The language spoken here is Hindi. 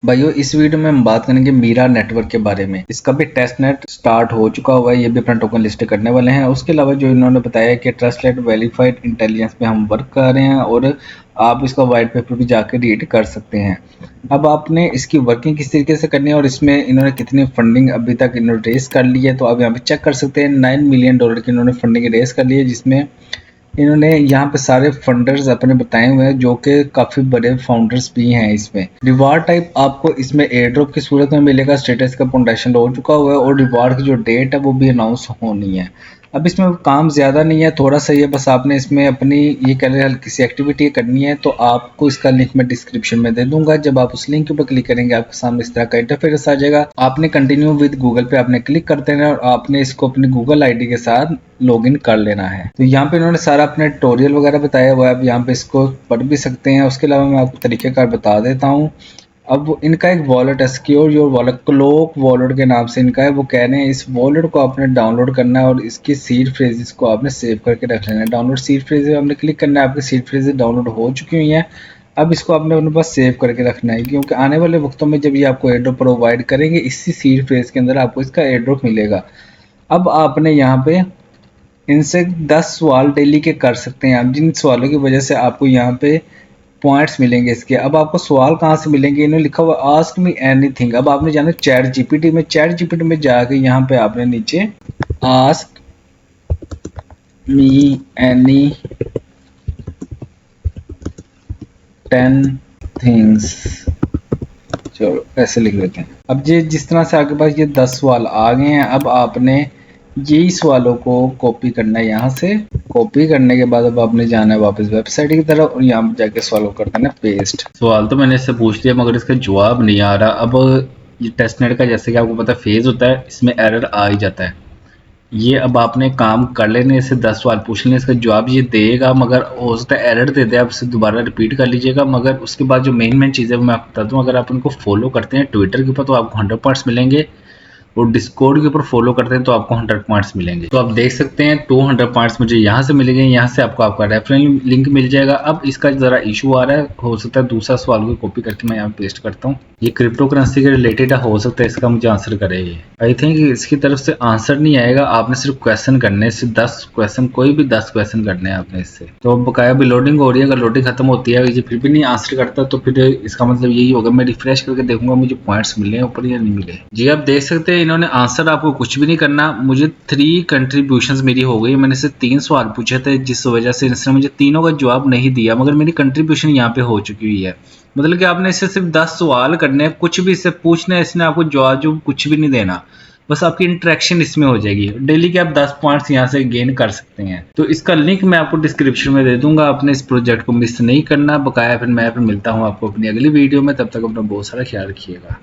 भाइयों इस वीडियो में हम बात करेंगे मीरा नेटवर्क के बारे में। इसका भी टेस्ट नेट स्टार्ट हो चुका हुआ है, ये भी अपना टोकन लिस्ट करने वाले हैं। उसके अलावा जो इन्होंने बताया कि ट्रस्टेड वेरीफाइड इंटेलिजेंस पे हम वर्क कर रहे हैं और आप इसका वाइट पेपर भी जाकर रीड कर सकते हैं। अब आपने इसकी वर्किंग किस तरीके से करनी है और इसमें इन्होंने कितनी फंडिंग अभी तक इन्होंने रेस कर ली है, तो आप यहाँ पे चेक कर सकते हैं। $9 मिलियन की इन्होंने फंडिंग रेस कर ली है, जिसमें इन्होंने यहाँ पे सारे फंडर्स अपने बताए हुए हैं जो कि काफ़ी बड़े फाउंडर्स भी हैं। इसमें रिवार्ड टाइप आपको इसमें एयर ड्रॉप की सूरत में मिलेगा। स्टेटस का फाउंडेशन हो चुका हुआ है और रिवार्ड की जो डेट है वो भी अनाउंस होनी है। अब इसमें काम ज़्यादा नहीं है, थोड़ा सा ये बस आपने इसमें अपनी ये कह रहे हल्की सी एक्टिविटी करनी है। तो आपको इसका लिंक मैं डिस्क्रिप्शन में दे दूंगा। जब आप उस लिंक पर क्लिक करेंगे आपके सामने इस तरह का इंटरफेस आ जाएगा। आपने कंटिन्यू विद गूगल पे आपने क्लिक कर देना और आपने इसको अपनी गूगल आईडी के साथ लॉगिन कर लेना है। तो यहाँ पे इन्होंने सारा अपने ट्यूटोरियल वगैरह बताया हुआ है, आप यहाँ पे इसको पढ़ भी सकते हैं। उसके अलावा मैं आपको तरीक़ेकार बता देता हूँ। अब इनका एक वॉलेट है, secure your wallet, cloak wallet के नाम से इनका है। वो कह रहे हैं इस वॉलेट को आपने डाउनलोड करना है और इसकी सीड फ्रेजेस को आपने सेव करके रख लेना है। डाउनलोड सीड फ्रेजेस आपने क्लिक करना है, आपकी सीड फ्रेजेस डाउनलोड हो चुकी हुई हैं। अब इसको आपने अपने पास सेव करके रखना है, क्योंकि आने वाले वक्तों में जब ये आपको एयर ड्रॉप प्रोवाइड करेंगे इसी सीड फ्रेज के अंदर आपको इसका एयर ड्रॉप मिलेगा। अब आपने यहाँ पे इनसे 10 सवाल डेली के कर सकते हैं आप, जिन सवालों की वजह से आपको यहाँ पे पॉइंट्स मिलेंगे इसके। अब आपको सवाल कहाँ से मिलेंगे, इन्होंने लिखा हुआ आस्क मी एनीथिंग। अब आपने जाना चैट जीपीटी में, चैट जीपीटी में जाके यहाँ पे आपने नीचे आस्क मी एनी 10 थिंग्स, चलो ऐसे लिख लेते हैं। अब ये जिस तरह से आपके पास ये 10 सवाल आ गए हैं, अब आपने यही सवालों को कॉपी करना है। यहाँ से कॉपी करने के बाद अब आपने जाना है वापस वेबसाइट की तरफ और यहाँ पर जाके सवाल को कर देना पेस्ट। सवाल तो मैंने इससे पूछ लिया मगर इसका जवाब नहीं आ रहा। अब ये टेस्ट नेट का जैसे कि आपको पता है फेज होता है, इसमें एरर आ ही जाता है। ये अब आपने काम कर लेने, इससे 10 सवाल पूछ लेने, इसका जवाब ये देगा मगर हो सकता है एरर दे दे। आप इसे दोबारा रिपीट कर लीजिएगा। मगर उसके बाद जो मेन चीज़ है वो मैं आपको बता दूँ, अगर आप उनको फॉलो करते हैं ट्विटर के ऊपर तो आपको 100 पॉइंट्स मिलेंगे और डिस्कॉर्ड के ऊपर फॉलो करते हैं तो आपको 100 पॉइंट्स मिलेंगे। तो आप देख सकते हैं 200 पॉइंट्स मुझे यहाँ से मिलेंगे, यहाँ से आपको आपका रेफरल लिंक मिल जाएगा। अब इसका ज़रा इशू आ रहा है, हो सकता है दूसरा सवाल को कॉपी करके मैं यहाँ पेस्ट करता हूँ। ये क्रिप्टो करेंसी के रिलेटेड हो सकता है इसका मुझे आंसर करेगी। आई थिंक इसकी तरफ से आंसर नहीं आएगा। आपने सिर्फ क्वेश्चन करने हैं, सिर्फ 10 क्वेश्चन, कोई भी 10 क्वेश्चन करने हैं आपने इससे। तो बकाया भी लोडिंग हो रही है, अगर लोडिंग खत्म होती है ये फिर भी नहीं आंसर करता तो फिर इसका मतलब यही होगा मैं रिफ्रेश करके देखूंगा मुझे पॉइंट्स मिले हैं ऊपर या नहीं मिले। जी आप देख सकते हैं इन्होंने आंसर आपको कुछ भी नहीं करना। मुझे 3 कंट्रीब्यूशंस मेरी हो गई। मैंने से 3 सवाल पूछे थे जिस वजह से इसने मुझे तीनों का जवाब नहीं दिया, मगर मेरी कंट्रीब्यूशन यहाँ पे हो चुकी हुई है। मतलब कि आपने इससे सिर्फ 10 सवाल करने हैं, कुछ भी इससे पूछना है, इसने आपको जवाब कुछ भी नहीं देना, बस आपकी इंटरेक्शन इसमें हो जाएगी। डेली के आप 10 पॉइंट्स यहाँ से गेन कर सकते हैं। तो इसका लिंक मैं आपको डिस्क्रिप्शन में दे दूंगा। आपने इस प्रोजेक्ट को मिस नहीं करना। बकाया फिर मैं मिलता हूँ आपको अपनी अगली वीडियो में। तब तक अपना बहुत सारा ख्याल रखिएगा।